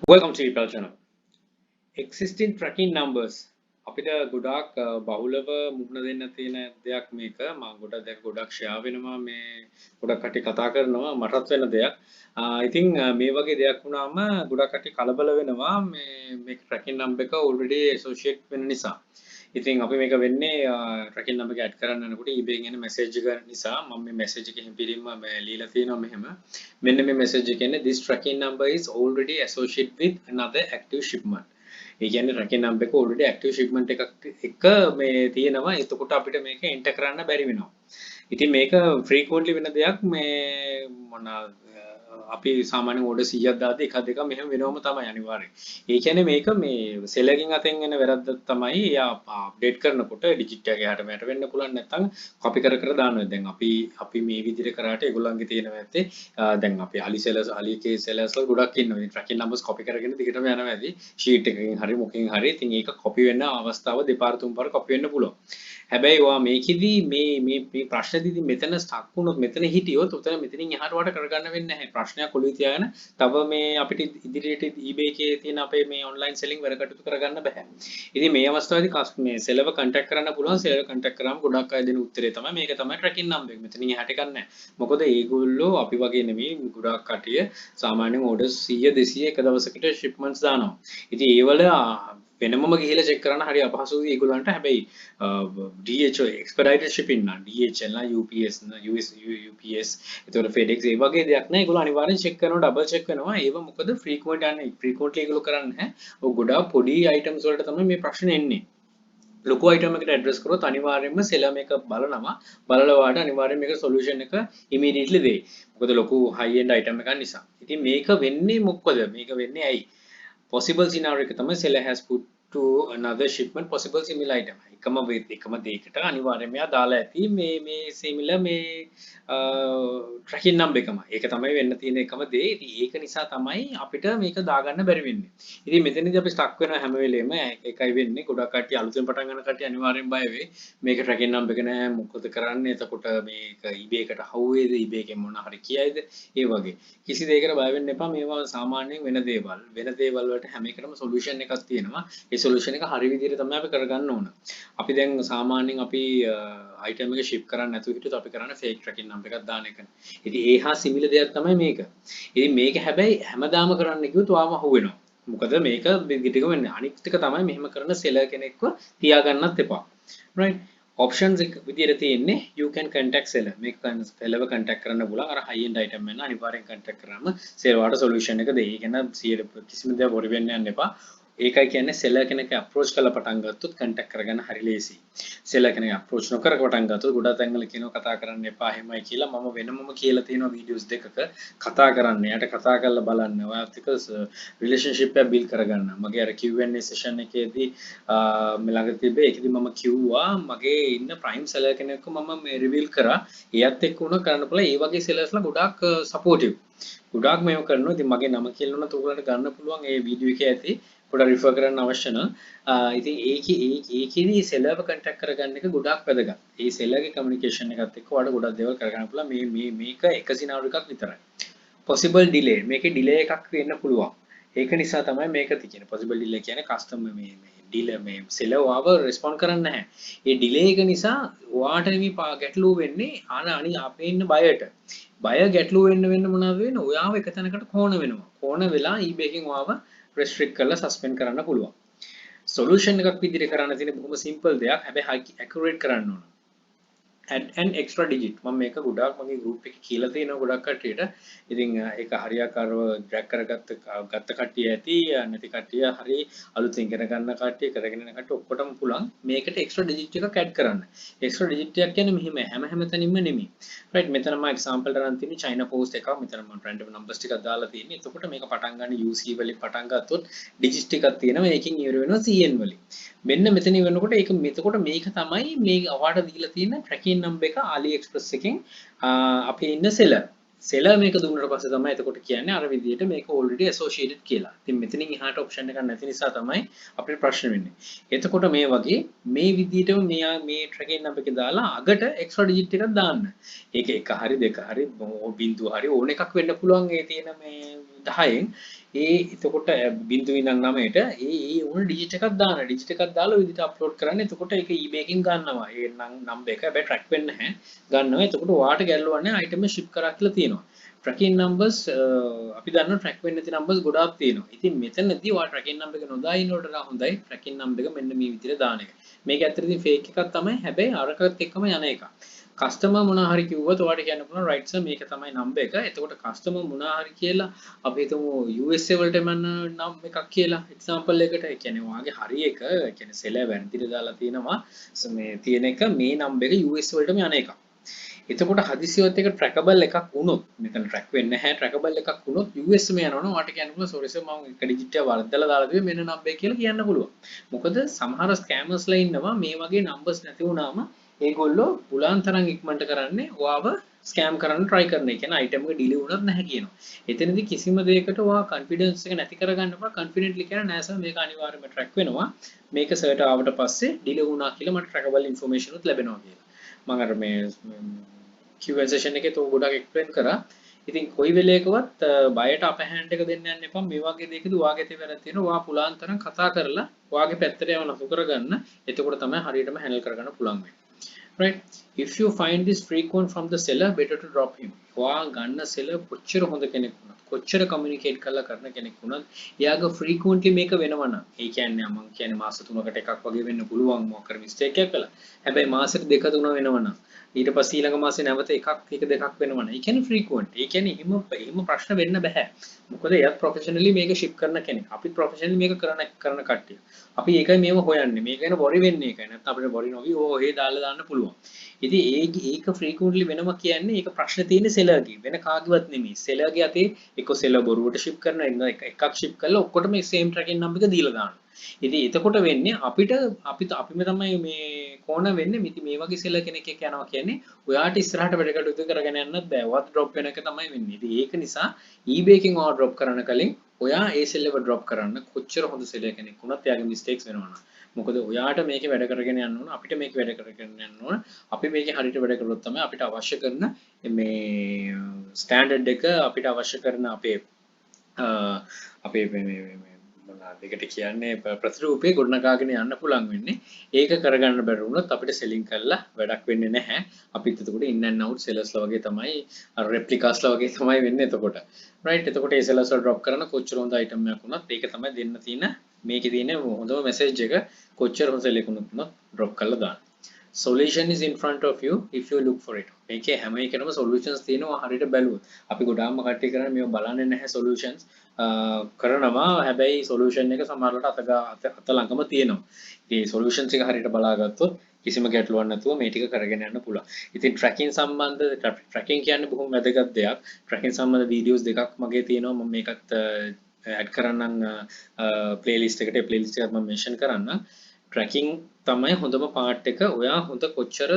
Welcome to your channel. Existing tracking numbers. අපිට ගොඩාක් බහුලව මුහුණ දෙන්න තියෙන දෙයක් මේක. මම ගොඩක් ෂෙයා වෙනවා මේ ගොඩක් කටි කතා කරනවා මටත් වෙන දෙයක්. ඉතින් මේ වගේ දෙයක් වුණාම ගොඩක් කටි කලබල වෙනවා මේ tracking number එක already associate වෙන නිසා. ඉතින් අපි මේක වෙන්නේ tracking number එක add කරන්න යනකොට eBay එකෙන් එන message එක නිසා මම මේ message එක හිපිරින්ම ලියලා තියෙනවා මෙහෙම. මෙන්න මේ message එක කියන්නේ this tracking number is already associated with another active shipment. ඒ කියන්නේ tracking number එක already active shipment එකක් එක මේ තියෙනවා. එතකොට අපිට මේක enter කරන්න බැරි වෙනවා. ඉතින් මේක frequently වෙන දෙයක් මේ මොන අපි සාමාන්‍ය ඕඩර් 100ක් දාද්දි එකක් දෙකක් මෙහෙම වෙනවම තමයි අනිවාර්යෙන්. ඒ කියන්නේ මේක මේ සෙලර්ගෙන් අතෙන් එන වැරද්දක් තමයි එයා අප්ඩේට් කරනකොට ඩිජිට් එක එහාට මෙහාට වෙන්න පුළුවන් නැත්නම් කොපි කර දානවා. දැන් අපි මේ විදිහට කරාට ඒගොල්ලන්ගේ තියෙනවා ඇත්තේ දැන් අපි අලිකේ සෙලර්ස් වල ගොඩක් ඉන්නවා. ඉතින් ට්‍රැකින් නම්බර්ස් කොපි කරගෙන දිගටම යනවා ඇති. ෂීට් එකකින් හරි මොකකින් හරි. ඉතින් ඒක කොපි වෙන්න අවස්ථාව දෙපාර තුන්පාර කොපි වෙන්න පුළුවන්. හැබැයි ඔයා මේකෙදි මේ ප්‍රශ්නේදී මෙතන ස්ටක් වුණොත් මෙතන හිටියොත් උතන මෙතනින් එහාට වට කරගන්න වෙන්නේ නැහැ. ප්‍රශ්නයක් ඔළුවේ තියාගෙන තව මේ අපිට ඉදිරියට eBay එකේ තියෙන අපේ මේ online selling වැඩ කටයුතු කරගන්න බෑ. ඉතින් මේ අවස්ථාවේදී මේ seller contact කරන්න පුළුවන්. seller contact කරාම ගොඩක් අය දෙන උත්තරේ තමයි මේක තමයි tracking number එක. මෙතනින් එහාට ගන්න නැහැ. මොකද ඒගොල්ලෝ අපි වගේ නෙමෙයි ගොඩක් කටිය සාමාන්‍යයෙන් orders 100 200 එක දවසකට shipments දානවා. ඉතින් ඒවල වෙනමම ගිහිල්ලා check කරන්න හරි අපහසුයි ඒගොල්ලන්ට. හැබැයි DHL expedited shipping නා DHL නා UPS නා UPS එතකොට FedEx ඒ වගේ දෙයක් නෑ. ඒගොල්ලෝ අනිවාර්යෙන් check කරනවා double check වෙනවා. ඒව මොකද frequently ඒගොල්ලෝ කරන්නේ නැහැ. ඔය ගොඩාක් පොඩි items වලට තමයි මේ ප්‍රශ්නේ එන්නේ. ලොකු item එකකට address කරොත් අනිවාර්යයෙන්ම seller මේක බලනවා. බලලා වාට අනිවාර්යයෙන් මේක solution එක immediately දෙයි. මොකද ලොකු high end item එකක් නිසා. ඉතින් මේක වෙන්නේ මොකද? මේක වෙන්නේ ඇයි? Possible scenario එක තමයි seller has put to another shipment possible similar item. එකම දෙයකට අනිවාර්යයෙන්ම එයා දාලා ඇති මේ similar මේ tracking number එකම. ඒක තමයි වෙන්න තියෙන එකම දේ. ඉතින් ඒක නිසා තමයි අපිට මේක දාගන්න බැරි වෙන්නේ. ඉතින් මෙතනදී අපි stuck වෙනවා හැම වෙලේම. ඒකයි වෙන්නේ. ගොඩක් කට්ටිය අලුතෙන් පටන් ගන්න කට්ටිය අනිවාර්යෙන් බය වෙයි. මේක tracking number එක නෑ මොකද කරන්නේ? එතකොට මේක eBay එකට හවුවේද? eBay එකෙන් මොන හරි කියයිද? ඒ වගේ. කිසි දෙයකට බය වෙන්න එපා. මේවා සාමාන්‍යයෙන් වෙන දේවල්. වෙන දේවල් වලට හැම එකටම solution එකක් තියෙනවා. ඒ solution එක හරි විදිහට තමයි අපි කරගන්න ඕන. අපි දැන් සාමාන්‍යයෙන් අපි item එක ship කරන්න නැතුව හිටියොත් අපි කරන්නේ fake tracking number එකක් දාන එකනේ. ඉතින් ඒ හා similar දෙයක් තමයි මේක. ඉතින් මේක හැබැයි හැමදාම කරන්න කිව්වොත් ඔයාම අහුවෙනවා. මොකද මේක දිගටම වෙන්නේ. අනිත් එක තමයි මෙහෙම කරන seller කෙනෙක්ව තියාගන්නත් එපා. right options එක විදියට තියෙන්නේ you can contact seller. මේක seller contact කරන්න පුළුවන්. අර high end item වෙන අනිවාර්යෙන් contact කරාම seller වාට solution එක දෙයි. ඒක නම් කිසිම දෙයක් බොරු වෙන්න යන්න එපා. ඒකයි කියන්නේ seller කෙනෙක් approach කරලා පටන් ගත්තොත් contact කරගන්න හරි ලේසි. seller කෙනෙක් approach නොකර පටන් ගත්තොත් ගොඩක් තැන්වල කියනවා කතා කරන්න එපා එහෙමයි කියලා. මම වෙනමම කියලා තියෙනවා videos දෙකක කතා කරන්න. යාට කතා කරලා බලන්න. ඔයාත් එක්ක relationship එක build කරගන්න. මගේ අර Q&A session එකේදී මේ ළඟ තිබ්බේ ඒකෙදි මම කිව්වා මගේ ඉන්න prime seller කෙනෙක්ව මම මේ reveal කරා. එයාත් එක්ක උන කරන්න පුළුවන්. ඒ වගේ sellersලා ගොඩාක් supportive. ගොඩාක් මේව කරනවා. ඉතින් මගේ නම කියලා උනත් ඔයගලන්ට ගන්න පුළුවන් ඒ වීඩියෝ එකේ ඇති. පොඩ්ඩක් රිෆර් කරන්න අවශ්‍ය නම් ඉතින් ඒකෙදි සෙලර්ව කන්ටැක්ට් කරගන්න එක ගොඩාක් වැදගත්. ඒ සෙලර්ගේ කමියුනිකේෂන් එකත් එක්ක ඔයාලට ගොඩක් දේවල් කරගන්න පුළුවන්. මේක එක සිනාරියෝ එකක් විතරයි. possible delay මේකේ delay එකක් වෙන්න පුළුවන්. ඒක නිසා තමයි මේක තියෙන්නේ. possible delay කියන්නේ customer මේ dealer මේ seller වාව respond කරන්නේ නැහැ. ඒ delay එක නිසා ඔයාට මේ ගැටලුව වෙන්නේ අනි අපේ ඉන්න බයට. බය ගැටලුව වෙන්න මොනවද වෙන්නේ? ඔයාව එක තැනකට කෝණ වෙනවා. කෝණ වෙලා eBay එකෙන් ඔයාව restrict කරලා suspend කරන්න පුළුවන්. solution එකක් විදිහට කරන්න තියෙන බොහොම simple දෙයක්. හැබැයි accurate කරන්න ඕන. add an extra digit මම මේක ගොඩාක් මගේ group එකේ කියලා තියෙනවා ගොඩක් කට්ටියට. ඉතින් ඒක හරියාකාරව drag කරගත්ත කට්ටිය ඇති නැති කට්ටිය හරි අලුතෙන් ඉගෙන ගන්න කට්ටිය කරගෙන යන කට්ටිය ඔක්කොටම පුළුවන් මේකට extra digit එකක් add කරන්න. extra digit එකක් කියන්නේ මෙහෙම හැම තැනින්ම නෙමෙයි. right මෙතන මම example කරන් තියෙන්නේ China post එකක්. මෙතන මම random numbers ටිකක් දාලා තියෙන්නේ. එතකොට මේක පටන් ගන්න UC වලින් පටන් ගත්තොත් digit ටිකක් තියෙනවා. ඒකෙන් ඉවර වෙනවා CN වලින්. මෙන්න මෙතන වෙනකොට ඒක මෙතකොට මේක තමයි මේ අවාඩ දීලා තියෙන tracking number එක AliExpress එකෙන් අපේ ඉන්න seller මේක දුන්නාට පස්සේ තමයි එතකොට කියන්නේ අර විදිහට මේක already associated කියලා. ඉතින් මෙතනින් එහාට option එකක් නැති නිසා තමයි අපිට ප්‍රශ්න වෙන්නේ. එතකොට මේ වගේ මේ විදිහටම මේ tracking number එක දාලා අගට extra digit එකක් දාන්න. ඒක එක හරි දෙක හරි බිංදුව හරි ඕන එකක් වෙන්න පුළුවන් ඒ තියෙන මේ 10න් එතකොට බිඳුව ඉඳන් 9ට ඒ උන ඩිජිට් එකක් දාන්න. ඩිජිට් එකක් දාලා විදිහට අප්ලෝඩ් කරන්න. එතකොට ඒක eBay එකෙන් ගන්නවා. ඒ නම්බර් එක හැබැයි ට්‍රැක් වෙන්නේ නැහැ. ගන්නවා. එතකොට ඔයාට ගැල්ලුවන්නේ අයිටම් එක ෂිප් කරා කියලා තියෙනවා. tracking numbers අපි දන්නවා track වෙන්නේ නැති numbers ගොඩාක් තියෙනවා. ඉතින් මෙතනදී ඔයා tracking number එක නොදා ඉන්නවට වඩා හොඳයි tracking number එක මෙන්න මේ විදිහට දාන එක. මේක ඇත්තටම fake එකක් තමයි. හැබැයි අරකට එක්කම යන එක. කස්ටමර් මොනවා හරි කිව්වොත් ඔයාලට කියන්න පුළුවන් right sir මේක තමයි නම්බර් එක. එතකොට කස්ටමර් මොනවා හරි කියලා අපි හිතමු USA වලට මන්න නම් එකක් කියලා එක්සැම්පල් එකකට. ඒ කියන්නේ ඔයාගේ හරි එක ඒ කියන්නේ සෙලර් වැරදිට දාලා තියෙනවා. මේ තියෙන එක මේ නම්බර් එක US වලටම යන එකක්. එතකොට හදිසියවත් එක trackable එකක් වුණොත් මෙතන track වෙන්නේ නැහැ trackable එකක් වුණොත් US මේ යනවනේ ඔයාලට කියන්න පුළුවන් sorry sir මම එක ඩිජිට් එක වරද්දලා දාලා තිබේ මෙන්න නම්බර් එක කියලා කියන්න පුළුවන්. මොකද සමහර ස්කෑමර්ස්ලා ඉන්නවා මේ වගේ නම්බර්ස් නැති වුණාම ඒගොල්ලෝ පුලාන් තරම් ඉක්මනට කරන්නේ ඔයාව ස්කෑම් කරන්න try කරන එක. කියන්නේ item එක delay වුණත් නැහැ කියනවා. එතනදී කිසිම දෙයකට ඔයා confidence එක නැති කරගන්න බෑ. confidently කියන නෑ සර් මේක අනිවාර්යයෙන්ම track වෙනවා. මේක සර්ට ආවට පස්සේ delay වුණා කියලා මට trackable information උත් ලැබෙනවා කියලා. මම අර මේ Q&A session එකේ තෝ ගොඩක් explain කරා. ඉතින් කොයි වෙලේකවත් බයට අප hand එක දෙන්න යන්න එපා. මේ වගේ දෙයකදී ඔයාගේ තේ වැරද්ද තියෙනවා. ඔයා පුලාන් තරම් කතා කරලා ඔයාගේ පැත්තට යව නසු කරගන්න. එතකොට තමයි හරියටම handle කරගන්න පුළුවන් වෙන්නේ. Right? If you find this frequent from the seller, better to drop him. ඔයා ගන්න seller කොච්චර හොඳ කෙනෙක් වුණත් කොච්චර communicate කරලා කරන කෙනෙක් වුණත් එයාගේ frequently මේක වෙනවා නම් ඒ කියන්නේ මම කියන්නේ මාස 3කට එකක් වගේ වෙන්න පුළුවන් මොකක් කර mistake එකක් කළා. හැබැයි මාසෙට 2-3 වෙනවා නම් ඊට පස්සේ ඊළඟ මාසේ නැවත එකක් දෙකක් වෙනවා නම් ඒ කියන්නේ frequent. ඒ කියන්නේ එහෙම ප්‍රශ්න වෙන්න බෑ. මොකද එයාත් professionally මේක ship කරන කෙනෙක්. අපිත් professionally මේක කරන කට්ටිය. අපි ඒකයි මේව හොයන්නේ. මේක ගැන බොරි වෙන්නේ ඒකයි. නැත්නම් අපිට බොරි නොවි ඔහේ දාලා දාන්න පුළුවන්. ඉතින් ඒක frequently වෙනවා කියන්නේ ඒක ප්‍රශ්න තියෙන්නේ sellerගේ. වෙන කාගේවත් නෙමෙයි. sellerගේ අතේ එක්ක seller බොරුවට ship කරන එකක් ship කරලා ඔක්කොටම මේ same tracking number එක දීලා දානවා. ඉතින් එතකොට වෙන්නේ අපිම තමයි මේ කෝණ වෙන්නේ මිති මේ වගේ seller කෙනෙක් එක්ක යනවා කියන්නේ ඔයාට ඉස්සරහට වැඩ කටයුතු කරගෙන යන්නත් බෑ. වත් drop වෙන එක තමයි වෙන්නේ. ඉතින් ඒක නිසා eBay එකෙන් ඔයා drop කරන කලින් ඔයා ඒ seller එක drop කරන්න කොච්චර හොඳ seller කෙනෙක් වුණත් එයාගේ mistakes වෙනවා. මොකද ඔයාට මේකේ වැඩ කරගෙන යන්න ඕන අපිට මේකේ වැඩ කරගෙන යන්න ඕන අපි මේකේ හරියට වැඩ කරොත් තමයි අපිට අවශ්‍ය කරන මේ ස්ටෑන්ඩඩ් එක අපිට අවශ්‍ය කරන අපේ දෙකට කියන්නේ ප්‍රතිරූපේ ගොඩනගාගෙන යන්න පුළුවන් වෙන්නේ. ඒක කරගන්න බැරි වුණොත් අපිට සෙලින් කරලා වැඩක් වෙන්නේ නැහැ. අපිත් එතකොට in and out sellers ලා වගේ තමයි අර replicas ලා වගේ තමයි වෙන්නේ එතකොට. right එතකොට ඒ sellers ලා drop කරන කොච්චර හොඳ item එකක් වුණත් ඒක තමයි දෙන්න තියෙන මේකේ තියෙන හොඳම message එක කොච්චර හොඳ sell එකක් වුණත් drop කරලා දාන්න. Solution is in front of you if you look for it. මේකේ හැම එකකටම solutions තියෙනවා හරියට බැලුවොත්. අපි ගොඩාක්ම කට්ටිය කරන්නේ මේව බලන්නේ නැහැ solutions. කරනවා හැබැයි solution එක සමහරවිට අත ළඟම තියෙනවා. ඉතින් solutions එක හරියට බලාගත්තොත් කිසිම ගැටලුවක් නැතුව මේ ටික කරගෙන යන්න පුළුවන්. ඉතින් tracking සම්බන්ධ tracking කියන්නේ බොහොම වැදගත් දෙයක්. tracking සම්බන්ධ videos දෙකක් මගේ තියෙනවා. මම මේකත් add කරන්නම් playlist එකට. ඒ playlist එකත් මම mention කරන්නම්. tracking තමයි හොඳම part එක. ඔයා හොඳ කොච්චර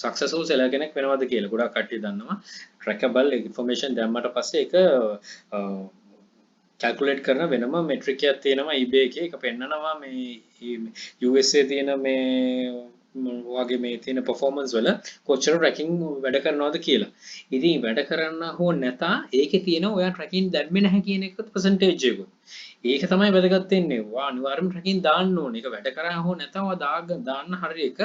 successful seller කෙනෙක් වෙනවද කියලා. ගොඩක් කට්ටිය දන්නවා. trackable information දැම්මට පස්සේ ඒක calculate කරන වෙනම metric එකක් තියෙනවා eBay එකේ. ඒක පෙන්නනවා මේ USA තියෙන මේ වගේ මේ තියෙන performance වල කොච්චර tracking වැඩ කරනවද කියලා. ඉතින් වැඩ කරන්න හෝ නැතා ඒකේ තියෙන ඔයා tracking දැම්මේ නැහැ කියන එක percentage එක. ඒක තමයි වැදගත් වෙන්නේ. ඔයා අනිවාර්යයෙන්ම tracking දාන්න ඕනේ. ඒක වැඩ කරා හෝ නැතා ඔයා දාන්න හරිය එක.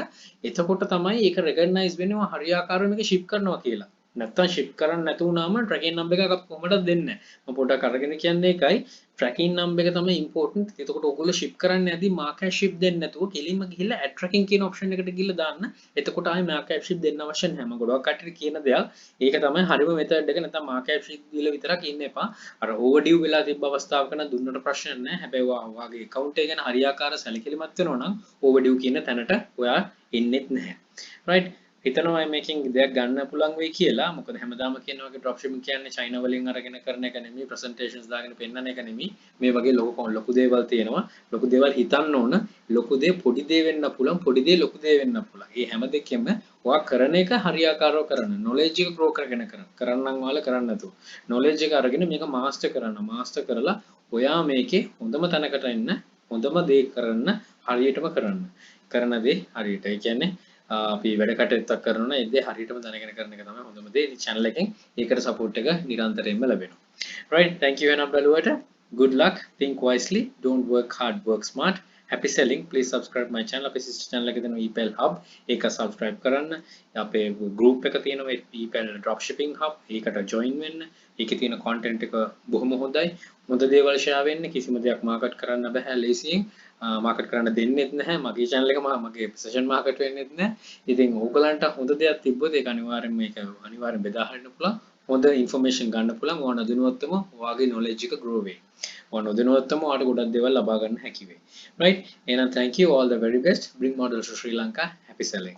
එතකොට තමයි ඒක recognize වෙන්නේ ඔයා හරියාකාරව මේක ship කරනවා කියලා. නැත්තම් ship කරන්න නැතු වුණාම tracking number එකක් කොහොමද දෙන්නේ නැහැ. මම පොඩ්ඩක් අරගෙන කියන්නේ ඒකයි. tracking number එක තමයි important. එතකොට ඔයගොල්ලෝ ship කරන්නේ නැති market ship දෙන්නේ නැතුව කෙලින්ම ගිහිල්ලා add tracking කියන option එකට ගිහිල්ලා දාන්න. එතකොට ආයේ market ship දෙන්න අවශ්‍ය නැහැ. මම ගොඩක් කට්ටියට කියන දෙයක්. ඒක තමයි හරිම method එක. නැත්තම් market ship දීලා විතරක් ඉන්න එපා. අර overdue වෙලා තිබ්බ අවස්ථාවක නම් දුන්නට ප්‍රශ්න නැහැ. හැබැයි ඔයාගේ account එක ගැන හරියාකාර සැලකිලිමත් වෙනවා නම් overdue කියන තැනට ඔයා එන්නෙත් නැහැ. right හිතනවා මේකෙන් දෙයක් ගන්න පුළුවන් වෙයි කියලා. මොකද හැමදාම කියන වගේ drop shipping කියන්නේ China වලින් අරගෙන කරන එක නෙමෙයි, presentations දාගෙන පෙන්නන එක නෙමෙයි. මේ වගේ ලොකු දේවල් තියෙනවා. ලොකු දේවල් හිතන්න ඕන. ලොකු දේ පොඩි දේ වෙන්න පුළුවන්, පොඩි දේ ලොකු දේ වෙන්න පුළුවන්. මේ හැම දෙකෙම ඔයා කරන එක හරියාකාරව කරන්න. knowledge එක grow කරගෙන කරන්නම් වාල කරන්න නැතුව. knowledge එක අරගෙන මේක master කරන්න. master කරලා ඔයා මේකේ හොඳම තැනකට එන්න, හොඳම දේ කරන්න, හරියටම කරන්න. කරන දේ හරියට. ඒ කියන්නේ අපි වැඩ කටයුත්තක් කරනවා නම් ඒ දේ හරියටම දැනගෙන කරන එක තමයි හොඳම දේ. channel එකෙන් ඒකට support එක නිරන්තරයෙන්ම ලැබෙනවා. Right, thank you එනම් බැලුවට. Good luck, think wisely, don't work hard, work smart. Happy selling. Please subscribe my channel. අපේ sister channel එකේ තියෙනවා email hub. ඒක subscribe කරන්න. අපේ group එක තියෙනවා email dropshipping hub. ඒකට join වෙන්න. ඒකේ තියෙන content එක බොහොම හොඳයි. හොඳ දේවල් share වෙන්න. කිසිම දෙයක් market කරන්න බෑ ලේසියෙන්. market කරන්න දෙන්නෙත් නැහැ. මගේ channel එක මගේ session market වෙන්නෙත් නැහැ. ඉතින් ඕගලන්ට හොඳ දෙයක් තිබ්බොත් ඒක අනිවාර්යෙන් බෙදා හරින්න පුළුවන්. හොඳ information ගන්න පුළුවන්. ඕන නොදැනුවත්වම ඔයාගේ knowledge එක grow වෙයි. ඕන නොදැනුවත්වම ඔයාලට ගොඩක් දේවල් ලබා ගන්න හැකි වෙයි. Right? එහෙනම් thank you, all the very best. Bring models to Sri Lanka. Happy selling.